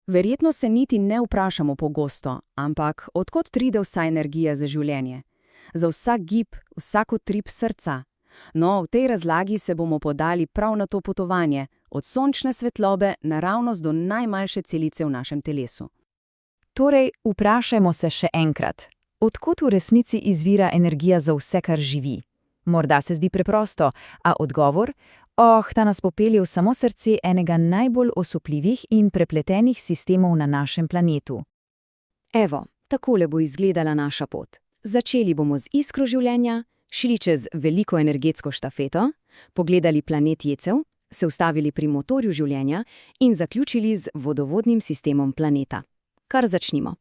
Verjetno se niti ne vprašamo pogosto, ampak od kod pride vsa energija za življenje? Za vsak gib, vsak utrip srca. No, v tej razlagi se bomo podali prav na to potovanje, od sončne svetlobe naravnost do najmanjše celice v našem telesu. Torej, vprašajmo se še enkrat, od kod v resnici izvira energija za vse, kar živi? Morda se zdi preprosto, a odgovor? Ta nas popelje v samo srce enega najbolj osupljivih in prepletenih sistemov na našem planetu. Evo, takole bo izgledala naša pot. Začeli bomo z iskro življenja, šli čez veliko energetsko štafeto, pogledali planet Jecev, se ustavili pri motorju življenja in zaključili z vodovodnim sistemom planeta. Kar začnimo.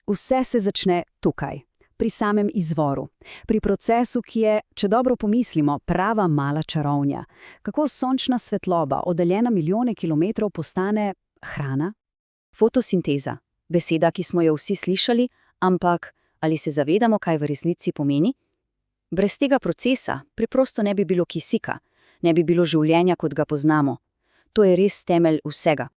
Vse se začne tukaj, pri samem izvoru, pri procesu, ki je, če dobro pomislimo, prava mala čarovnja. Kako sončna svetloba, oddaljena milijone kilometrov, postane hrana? Fotosinteza, beseda, ki smo jo vsi slišali, ampak ali se zavedamo, kaj v resnici pomeni? Brez tega procesa preprosto ne bi bilo kisika, ne bi bilo življenja, kot ga poznamo. To je res temelj vsega.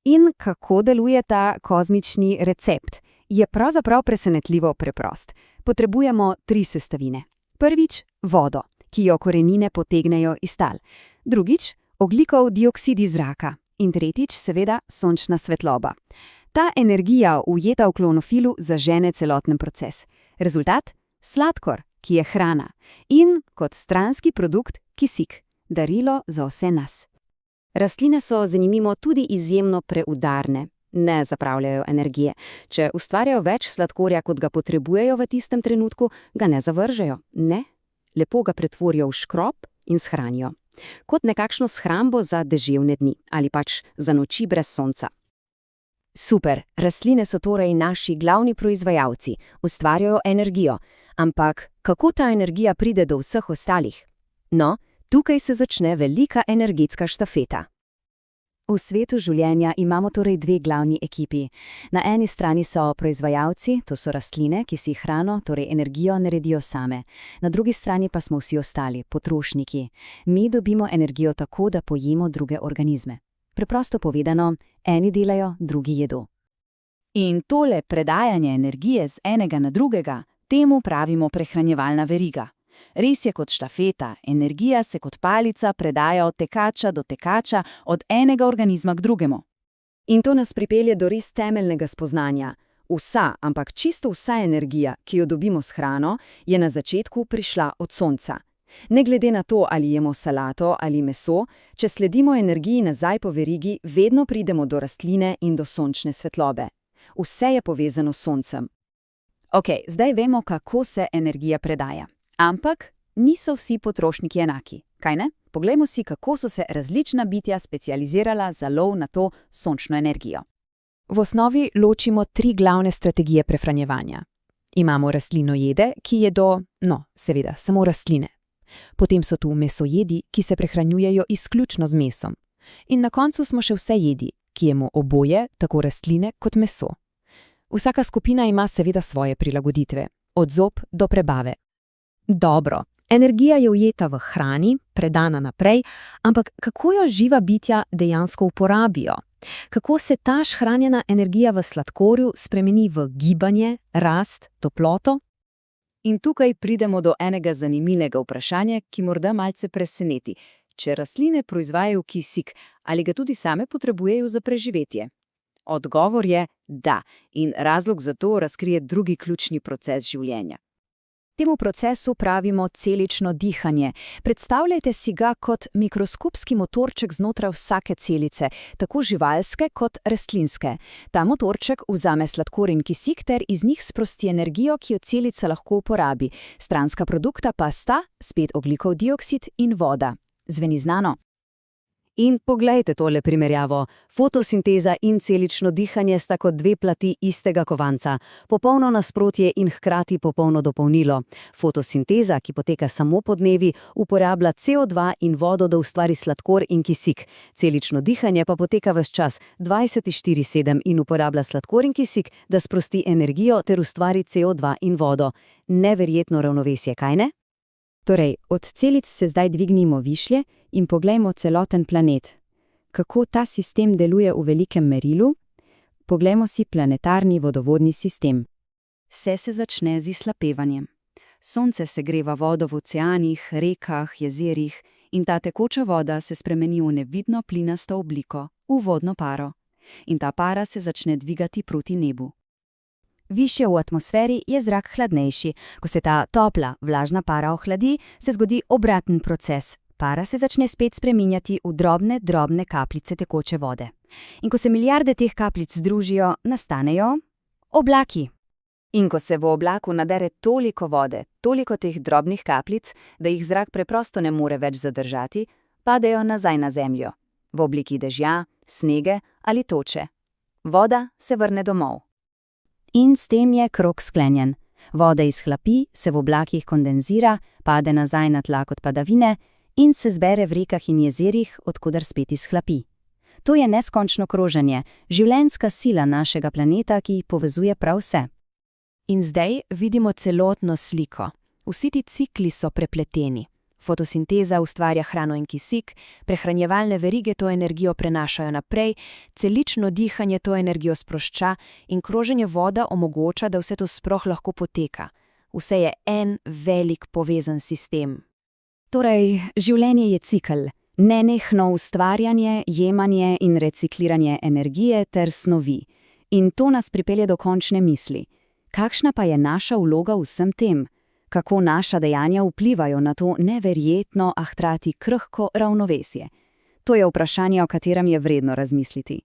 In kako deluje ta kozmični recept? Je pravzaprav presenetljivo preprost. Potrebujemo 3 sestavine. Prvič, vodo, ki jo korenine potegnejo iz tal. Drugič, ogljikov dioksid iz zraka. In tretjič, seveda, sončna svetloba. Ta energija, ujeta v klorofilu, zažene celoten proces. Rezultat? Sladkor, ki je hrana. In kot stranski produkt, kisik. Darilo za vse nas. Rastline so, zanimivo, tudi izjemno preudarne. Ne zapravljajo energije. Če ustvarjajo več sladkorja, kot ga potrebujejo v tistem trenutku, ga ne zavržejo. Ne. Lepo ga pretvorijo v škrob in shranijo. Kot nekakšno shrambo za deževne dni ali pač za noči brez sonca. Super, rastline so torej naši glavni proizvajalci, ustvarjajo energijo. Ampak kako ta energija pride do vseh ostalih? No, tukaj se začne velika energetska štafeta. V svetu življenja imamo torej 2 glavni ekipi. Na eni strani so proizvajalci, to so rastline, ki si hrano, torej energijo, naredijo same. Na drugi strani pa smo vsi ostali, potrošniki. Mi dobimo energijo tako, da pojemo druge organizme. Preprosto povedano, eni delajo, drugi jedo. In tole predajanje energije z enega na drugega, temu pravimo prehranjevalna veriga. Res je kot štafeta, energija se kot palica predaja od tekača do tekača, od enega organizma k drugemu. In to nas pripelje do res temeljnega spoznanja. Vsa, ampak čisto vsa energija, ki jo dobimo s hrano, je na začetku prišla od sonca. Ne glede na to, ali jemo salato ali meso, če sledimo energiji nazaj po verigi, vedno pridemo do rastline in do sončne svetlobe. Vse je povezano s soncem. Ok, zdaj vemo, kako se energija predaja. Ampak niso vsi potrošniki enaki, kaj ne? Poglejmo si, kako so se različna bitja specializirala za lov na to sončno energijo. V osnovi ločimo 3 glavne strategije prehranjevanja. Imamo rastlinojede, ki jedo, seveda, samo rastline. Potem so tu mesojedi, ki se prehranjujejo izključno z mesom. In na koncu smo še vsejedi, ki jemo oboje, tako rastline kot meso. Vsaka skupina ima seveda svoje prilagoditve, od zob do prebave. Dobro, energija je ujeta v hrani, predana naprej, ampak kako jo živa bitja dejansko uporabijo? Kako se ta shranjena energija v sladkorju spremeni v gibanje, rast, toploto? In tukaj pridemo do enega zanimivega vprašanja, ki morda malce preseneti. Če rastline proizvajajo kisik, ali ga tudi same potrebujejo za preživetje? Odgovor je da, in razlog za to razkrije drugi ključni proces življenja. Temu procesu pravimo celično dihanje. Predstavljajte si ga kot mikroskopski motorček znotraj vsake celice, tako živalske kot rastlinske. Ta motorček vzame sladkor in kisik ter iz njih sprosti energijo, ki jo celica lahko uporabi. Stranska produkta pa sta spet ogljikov dioksid in voda. Zveni znano? In poglejte tole primerjavo. Fotosinteza in celično dihanje sta kot 2 plati istega kovanca. Popolno nasprotje in hkrati popolno dopolnilo. Fotosinteza, ki poteka samo podnevi, uporablja CO2 in vodo, da ustvari sladkor in kisik. Celično dihanje pa poteka ves čas 24/7 in uporablja sladkor in kisik, da sprosti energijo ter ustvari CO2 in vodo. Neverjetno ravnovesje, kaj ne? Torej, od celic se zdaj dvignimo višje in poglejmo celoten planet. Kako ta sistem deluje v velikem merilu? Poglejmo si planetarni vodovodni sistem. Vse se začne z izhlapevanjem. Sonce segreva vodo v oceanih, rekah, jezerih in ta tekoča voda se spremeni v nevidno plinasto obliko, v vodno paro. In ta para se začne dvigati proti nebu. Višje v atmosferi je zrak hladnejši. Ko se ta topla, vlažna para ohladi, se zgodi obraten proces. Para se začne spet spreminjati v drobne kapljice tekoče vode. In ko se milijarde teh kapljic združijo, nastanejo oblaki. In ko se v oblaku nadere toliko vode, toliko teh drobnih kapljic, da jih zrak preprosto ne more več zadržati, padejo nazaj na zemljo, v obliki dežja, snege ali toče. Voda se vrne domov. In s tem je krog sklenjen. Voda izhlapi, se v oblakih kondenzira, pade nazaj na tla kot padavine in se zbere v rekah in jezerih, odkudar spet izhlapi. To je neskončno kroženje, življenjska sila našega planeta, ki povezuje prav vse. In zdaj vidimo celotno sliko. Vsi ti cikli so prepleteni. Fotosinteza ustvarja hrano in kisik, prehranjevalne verige to energijo prenašajo naprej, celično dihanje to energijo sprošča in kroženje voda omogoča, da vse to sploh lahko poteka. Vse je en velik povezan sistem. Torej, življenje je cikel, nenehno ustvarjanje, jemanje in recikliranje energije ter snovi. In to nas pripelje do končne misli. Kakšna pa je naša vloga v vsem tem? Kako naša dejanja vplivajo na to neverjetno, a hkrati krhko ravnovesje? To je vprašanje, o katerem je vredno razmisliti.